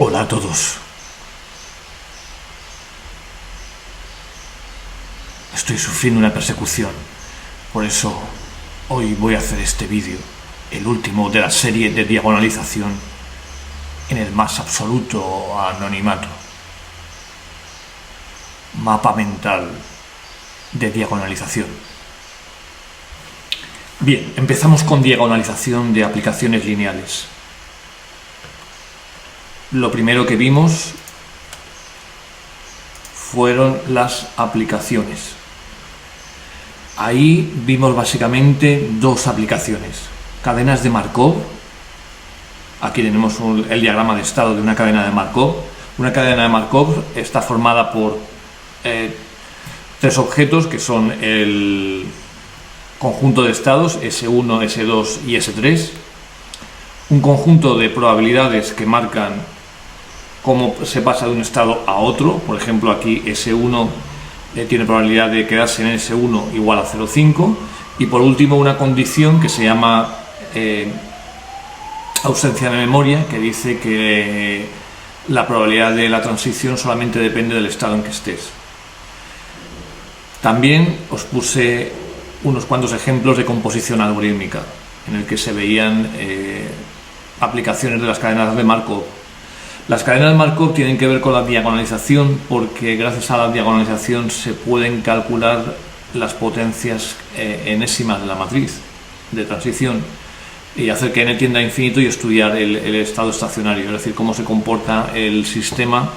Hola a todos. Estoy sufriendo una persecución, por eso hoy voy a hacer este vídeo, el último de la serie de diagonalización, en el más absoluto anonimato. Mapa mental de diagonalización. Bien, empezamos con diagonalización de aplicaciones lineales. Lo primero que vimos fueron las aplicaciones. Ahí vimos básicamente dos aplicaciones. Cadenas de Markov. Aquí tenemos el diagrama de estado de una cadena de Markov. Una cadena de Markov está formada por tres objetos que son el conjunto de estados S1, S2 y S3. Un conjunto de probabilidades que marcan cómo se pasa de un estado a otro. Por ejemplo, aquí S1 tiene probabilidad de quedarse en S1 igual a 0,5. Y por último, una condición que se llama ausencia de memoria, que dice que la probabilidad de la transición solamente depende del estado en que estés. También os puse unos cuantos ejemplos de composición algorítmica en el que se veían aplicaciones de las cadenas de Markov. Las cadenas de Markov tienen que ver con la diagonalización porque gracias a la diagonalización se pueden calcular las potencias enésimas de la matriz de transición y hacer que n tienda a infinito y estudiar el estado estacionario, es decir, cómo se comporta el sistema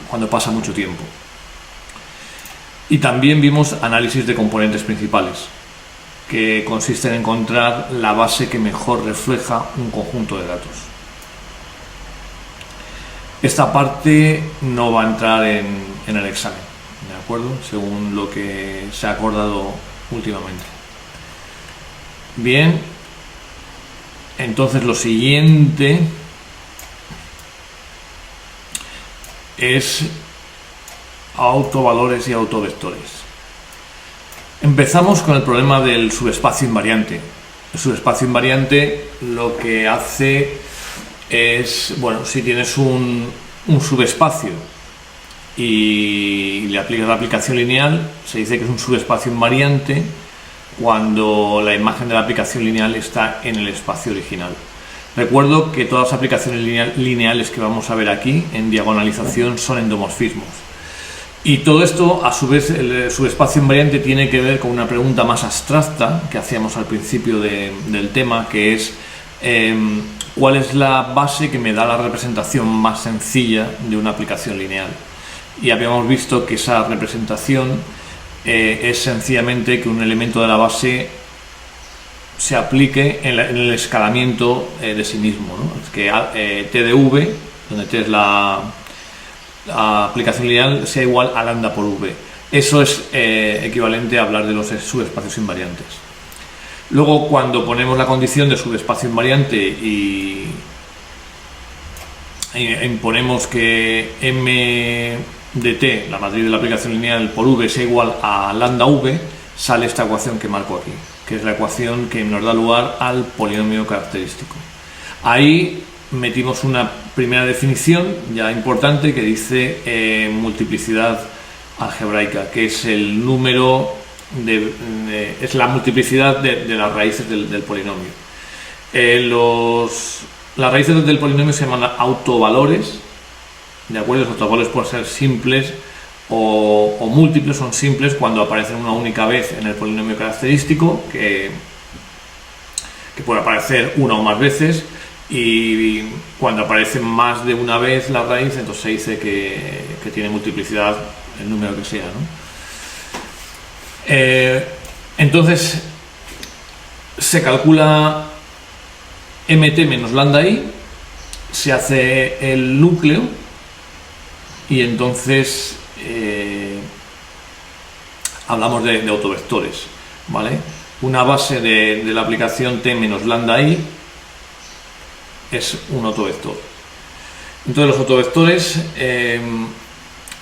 cuando pasa mucho tiempo. Y también vimos análisis de componentes principales, que consiste en encontrar la base que mejor refleja un conjunto de datos. Esta parte no va a entrar en el examen, ¿de acuerdo? Según lo que se ha acordado últimamente. Bien, entonces lo siguiente es autovalores y autovectores. Empezamos con el problema del subespacio invariante. El subespacio invariante lo que hace es, bueno, si tienes un subespacio y le aplicas la aplicación lineal, se dice que es un subespacio invariante cuando la imagen de la aplicación lineal está en el espacio original. Recuerdo que todas las aplicaciones lineales que vamos a ver aquí en diagonalización son endomorfismos. Y todo esto, a su vez, el subespacio invariante tiene que ver con una pregunta más abstracta que hacíamos al principio del tema, que es ¿cuál es la base que me da la representación más sencilla de una aplicación lineal? Y habíamos visto que esa representación es sencillamente que un elemento de la base se aplique en el escalamiento de sí mismo, ¿no? Es que T de V, donde T es la aplicación lineal, sea igual a lambda por V. Eso es equivalente a hablar de los subespacios invariantes. Luego, cuando ponemos la condición de subespacio invariante y imponemos que m de t, la matriz de la aplicación lineal por v, sea igual a lambda v, sale esta ecuación que marco aquí, que es la ecuación que nos da lugar al polinomio característico. Ahí metimos una primera definición ya importante que dice multiplicidad algebraica, que es el número es la multiplicidad de las raíces del polinomio. Las raíces del polinomio se llaman autovalores, ¿de acuerdo? Los autovalores pueden ser simples o múltiples. Son simples cuando aparecen una única vez en el polinomio característico, que puede aparecer una o más veces, y cuando aparece más de una vez la raíz, entonces se dice que tiene multiplicidad el número que sea, ¿no? Entonces se calcula mt menos lambda i, se hace el núcleo y entonces hablamos de autovectores, ¿vale? Una base de la aplicación t menos lambda i es un autovector. Entonces los autovectores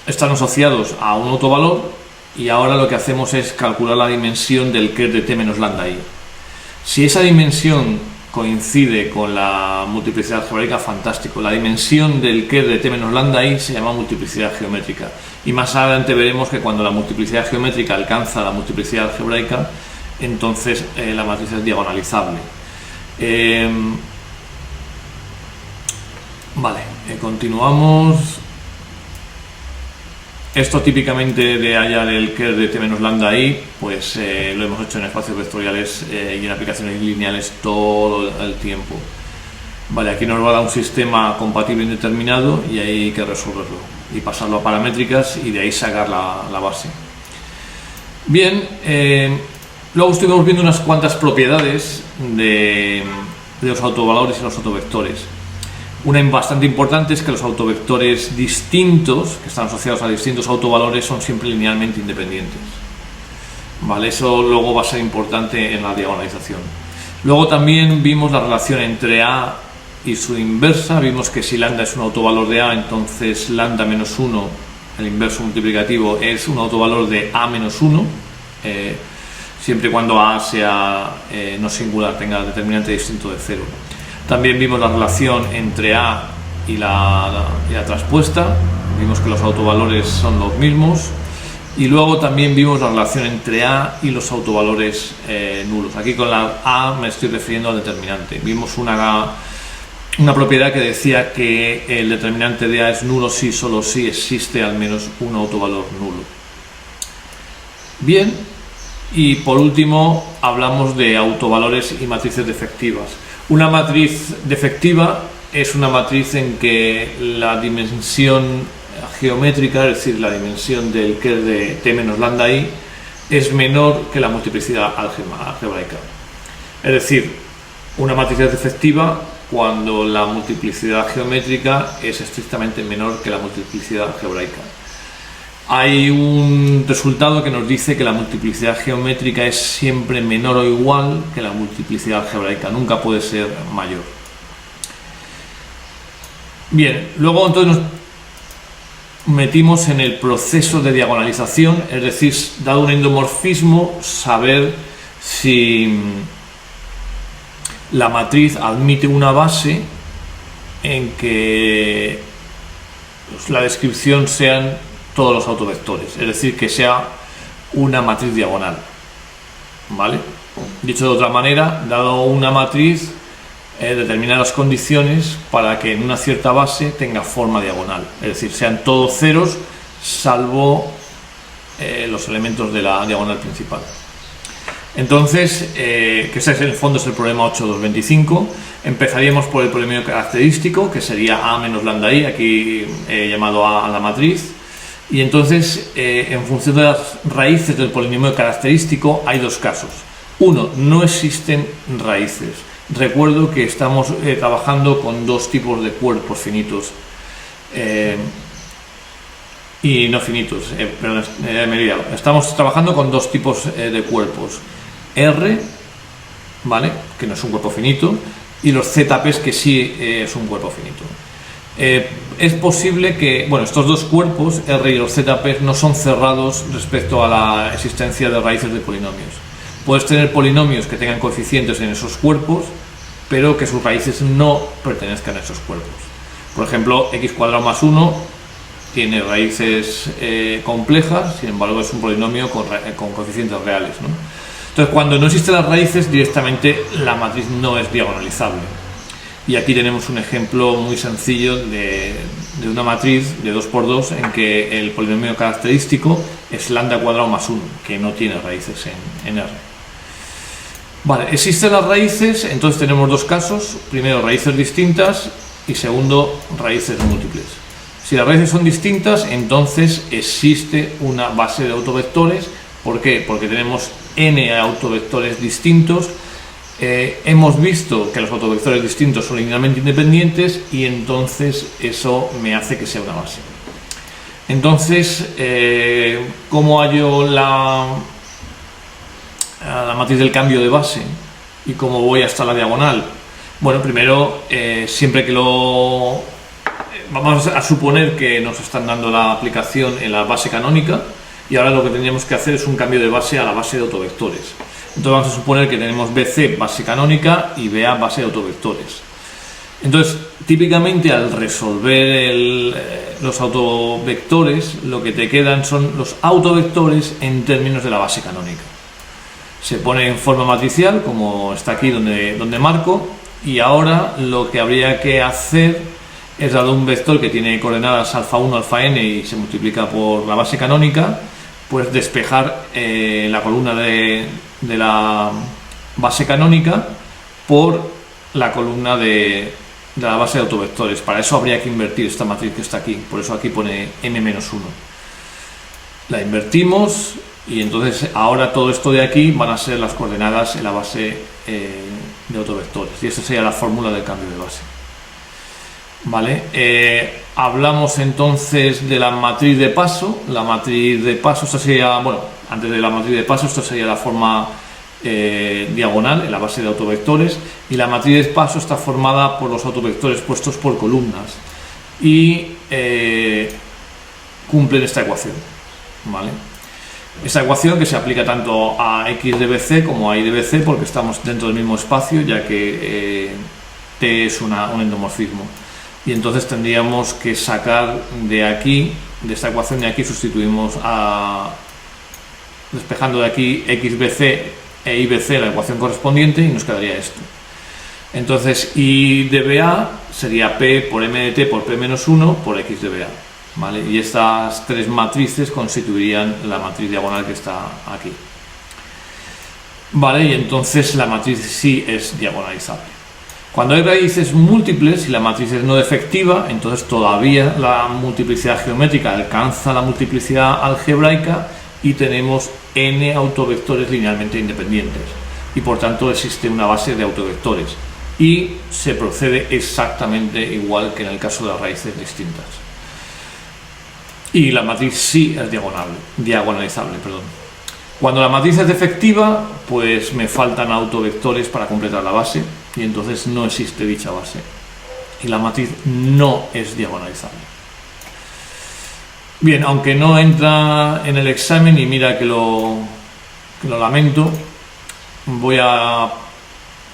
están asociados a un autovalor. Y ahora lo que hacemos es calcular la dimensión del ker de t menos lambda i. Si esa dimensión coincide con la multiplicidad algebraica, fantástico. La dimensión del Kerr de t menos lambda i se llama multiplicidad geométrica, y más adelante veremos que cuando la multiplicidad geométrica alcanza la multiplicidad algebraica, entonces la matriz es diagonalizable. Vale, continuamos. Esto típicamente de hallar el Kerr de t menos lambda i, pues lo hemos hecho en espacios vectoriales y en aplicaciones lineales todo el tiempo. Vale, aquí nos va a dar un sistema compatible indeterminado y hay que resolverlo y pasarlo a paramétricas y de ahí sacar la base. Bien, luego estuvimos viendo unas cuantas propiedades de los autovalores y los autovectores. Una bastante importante es que los autovectores distintos, que están asociados a distintos autovalores, son siempre linealmente independientes. Vale, eso luego va a ser importante en la diagonalización. Luego también vimos la relación entre A y su inversa. Vimos que si lambda es un autovalor de A, entonces lambda menos 1, el inverso multiplicativo, es un autovalor de A menos 1, siempre y cuando A sea no singular, tenga determinante distinto de 0. También vimos la relación entre A y la traspuesta, vimos que los autovalores son los mismos, y luego también vimos la relación entre A y los autovalores nulos. Aquí con la A me estoy refiriendo al determinante. Vimos una propiedad que decía que el determinante de A es nulo si solo si existe al menos un autovalor nulo. Bien, y por último hablamos de autovalores y matrices defectivas. Una matriz defectiva es una matriz en que la dimensión geométrica, es decir, la dimensión del Kerr de t menos lambda i, es menor que la multiplicidad algebraica. Es decir, una matriz es defectiva cuando la multiplicidad geométrica es estrictamente menor que la multiplicidad algebraica. Hay un resultado que nos dice que la multiplicidad geométrica es siempre menor o igual que la multiplicidad algebraica, nunca puede ser mayor. Bien, luego entonces nos metimos en el proceso de diagonalización, es decir, dado un endomorfismo, saber si la matriz admite una base en que la descripción sean todos los autovectores, es decir, que sea una matriz diagonal. ¿Vale? Dicho de otra manera, dado una matriz, determina las condiciones para que en una cierta base tenga forma diagonal, es decir, sean todos ceros salvo los elementos de la diagonal principal. Entonces, que ese es en el fondo es el problema 8.2.25. Empezaríamos por el polinomio característico, que sería A menos lambda i, aquí llamado A la matriz. Y entonces, en función de las raíces del polinomio característico, hay dos casos. Uno, no existen raíces. Recuerdo que estamos trabajando con dos tipos de cuerpos finitos y no finitos. Perdón, me he liado. Estamos trabajando con dos tipos de cuerpos. R, ¿vale?, que no es un cuerpo finito, y los ZPs, que sí es un cuerpo finito. Es posible que, bueno, estos dos cuerpos, R y los ZP, no son cerrados respecto a la existencia de raíces de polinomios. Puedes tener polinomios que tengan coeficientes en esos cuerpos, pero que sus raíces no pertenezcan a esos cuerpos. Por ejemplo, x cuadrado más 1 tiene raíces complejas, sin embargo es un polinomio con coeficientes reales, ¿no? Entonces, cuando no existen las raíces, directamente la matriz no es diagonalizable. Y aquí tenemos un ejemplo muy sencillo de una matriz de 2×2 en que el polinomio característico es lambda cuadrado más 1, que no tiene raíces en R. Vale, existen las raíces, entonces tenemos dos casos. Primero, raíces distintas, y segundo, raíces múltiples. Si las raíces son distintas, entonces existe una base de autovectores. ¿Por qué? Porque tenemos n autovectores distintos. Hemos visto que los autovectores distintos son linealmente independientes y entonces eso me hace que sea una base. Entonces, ¿cómo hallo la matriz del cambio de base y cómo voy hasta la diagonal? Bueno, primero, siempre que vamos a suponer que nos están dando la aplicación en la base canónica, y ahora lo que tendríamos que hacer es un cambio de base a la base de autovectores. Entonces vamos a suponer que tenemos BC base canónica y BA base de autovectores. Entonces, típicamente al resolver los autovectores, lo que te quedan son los autovectores en términos de la base canónica. Se pone en forma matricial, como está aquí donde marco, y ahora lo que habría que hacer es, dado un vector que tiene coordenadas alfa 1, alfa n y se multiplica por la base canónica, pues despejar la columna de la base canónica por la columna de la base de autovectores. Para eso habría que invertir esta matriz que está aquí, por eso aquí pone m-1. La invertimos y entonces ahora todo esto de aquí van a ser las coordenadas en la base de autovectores, y esa sería la fórmula del cambio de base. Vale, hablamos entonces de la matriz de paso. La matriz de paso, esta sería, bueno, antes de la matriz de paso, esta sería la forma diagonal en la base de autovectores, y la matriz de paso está formada por los autovectores puestos por columnas y cumplen esta ecuación, ¿vale? Esta ecuación que se aplica tanto a x de bc como a y de bc, porque estamos dentro del mismo espacio, ya que T es un endomorfismo. Y entonces tendríamos que sacar de aquí, de esta ecuación de aquí, sustituimos despejando de aquí xbc e ibc la ecuación correspondiente y nos quedaría esto. Entonces y de BA sería P por M de T por P-1 por X de BA, ¿vale? Y estas tres matrices constituirían la matriz diagonal que está aquí. Vale, y entonces la matriz sí es diagonalizable. Cuando hay raíces múltiples y la matriz es no defectiva, entonces todavía la multiplicidad geométrica alcanza la multiplicidad algebraica y tenemos n autovectores linealmente independientes, y por tanto existe una base de autovectores y se procede exactamente igual que en el caso de las raíces distintas. Y la matriz sí es diagonalizable. Cuando la matriz es defectiva, pues me faltan autovectores para completar la base y entonces no existe dicha base y la matriz no es diagonalizable. Bien, aunque no entra en el examen, y mira que lo lamento, voy a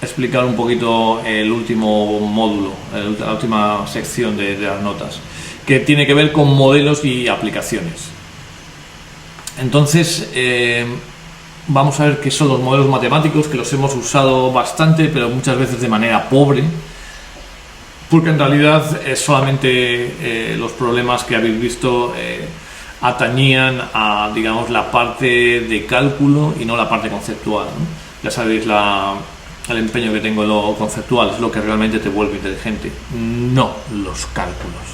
explicar un poquito el último módulo, la última sección de las notas, que tiene que ver con modelos y aplicaciones. Entonces, vamos a ver qué son los modelos matemáticos, que los hemos usado bastante, pero muchas veces de manera pobre, porque en realidad solamente los problemas que habéis visto atañían a, digamos, la parte de cálculo y no la parte conceptual, ¿no? Ya sabéis el empeño que tengo en lo conceptual, es lo que realmente te vuelve inteligente, no los cálculos.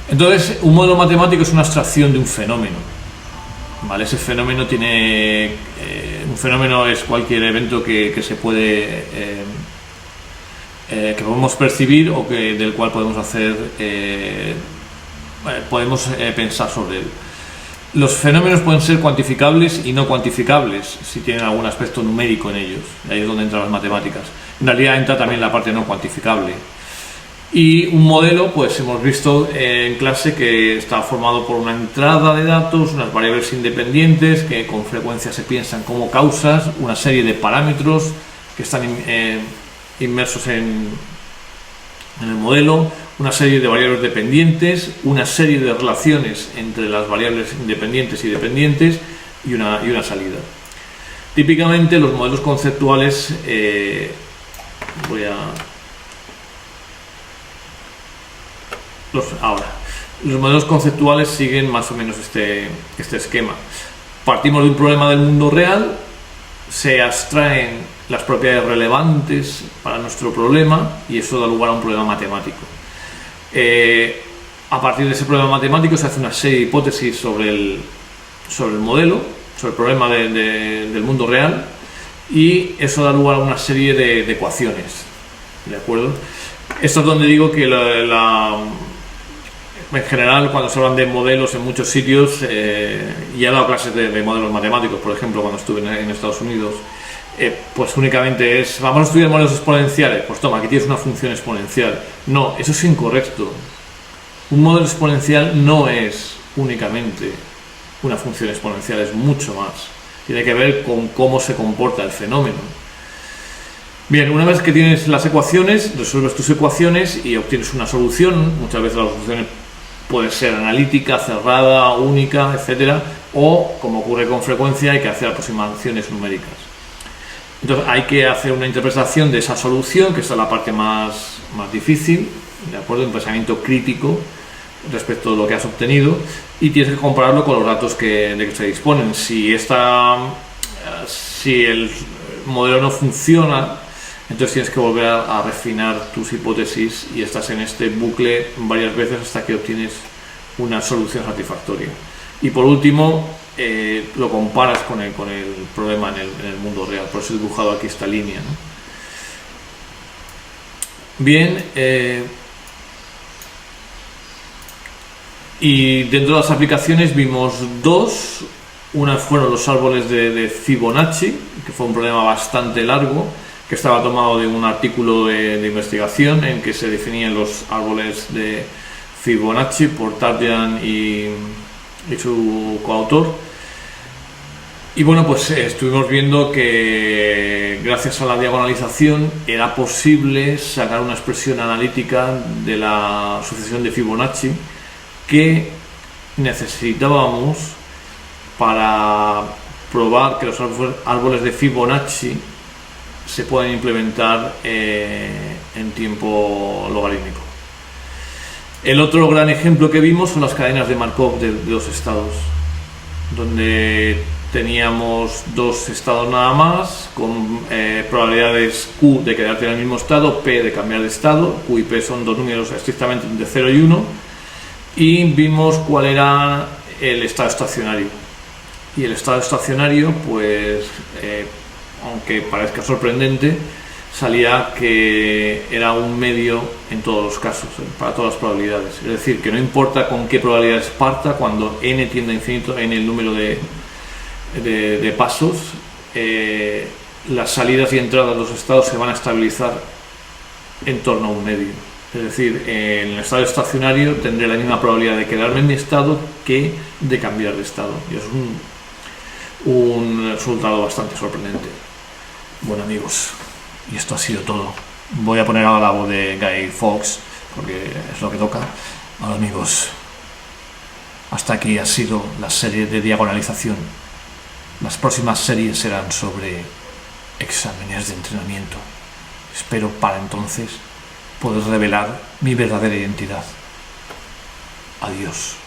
Entonces, un modelo matemático es una abstracción de un fenómeno, ¿vale? Ese fenómeno tiene... un fenómeno es cualquier evento que se puede... que podemos percibir o del cual podemos hacer... podemos pensar sobre él. Los fenómenos pueden ser cuantificables y no cuantificables, si tienen algún aspecto numérico en ellos. Ahí es donde entran las matemáticas. En realidad entra también la parte no cuantificable. Y un modelo, pues hemos visto en clase que está formado por una entrada de datos, unas variables independientes que con frecuencia se piensan como causas, una serie de parámetros que están inmersos en el modelo, una serie de variables dependientes, una serie de relaciones entre las variables independientes y dependientes y una salida. Típicamente los modelos conceptuales, los modelos conceptuales siguen más o menos este esquema. Partimos de un problema del mundo real, se abstraen las propiedades relevantes para nuestro problema y eso da lugar a un problema matemático. A partir de ese problema matemático se hace una serie de hipótesis sobre el modelo, sobre el problema del mundo real, y eso da lugar a una serie de ecuaciones, ¿de acuerdo? Esto es donde digo que en general, cuando se hablan de modelos en muchos sitios, y he dado clases de modelos matemáticos, por ejemplo, cuando estuve en Estados Unidos, pues únicamente es, vamos a estudiar modelos exponenciales, pues toma, aquí tienes una función exponencial. No, eso es incorrecto. Un modelo exponencial no es únicamente una función exponencial, es mucho más. tiene que ver con cómo se comporta el fenómeno. Bien, una vez que tienes las ecuaciones, resuelves tus ecuaciones y obtienes una solución. Muchas veces la solución puede ser analítica, cerrada, única, etcétera, o, como ocurre con frecuencia, hay que hacer aproximaciones numéricas. Entonces hay que hacer una interpretación de esa solución, que esta es la parte más difícil, ¿de acuerdo? Un pensamiento crítico respecto de lo que has obtenido, y tienes que compararlo con los datos de que se disponen. Si el modelo no funciona, entonces tienes que volver a refinar tus hipótesis, y estás en este bucle varias veces hasta que obtienes una solución satisfactoria. Y por último, lo comparas con el problema en el mundo real. Por eso he dibujado aquí esta línea, ¿no? Bien, y dentro de las aplicaciones vimos dos. Una fueron los árboles de Fibonacci, que fue un problema bastante largo, que estaba tomado de un artículo de investigación en que se definían los árboles de Fibonacci por Tarjan y su coautor. Y bueno, pues estuvimos viendo que gracias a la diagonalización era posible sacar una expresión analítica de la sucesión de Fibonacci que necesitábamos para probar que los árboles de Fibonacci se pueden implementar en tiempo logarítmico. El otro gran ejemplo que vimos son las cadenas de Markov de dos estados, donde teníamos dos estados nada más, con probabilidades Q de quedarte en el mismo estado, P de cambiar de estado. Q y P son dos números estrictamente de 0 y 1, y vimos cuál era el estado estacionario. Y el estado estacionario, pues, aunque parezca sorprendente, salía que era un medio en todos los casos, para todas las probabilidades. Es decir, que no importa con qué probabilidades parta, cuando n tiende a infinito en el número de pasos, las salidas y entradas de los estados se van a estabilizar en torno a un medio. Es decir, en el estado estacionario tendré la misma probabilidad de quedarme en mi estado que de cambiar de estado. Y es un resultado bastante sorprendente. Bueno, amigos, y esto ha sido todo. Voy a poner ahora la voz de Guy Fawkes porque es lo que toca. Bueno, amigos, hasta aquí ha sido la serie de diagonalización. Las próximas series serán sobre exámenes de entrenamiento. Espero para entonces poder revelar mi verdadera identidad. Adiós.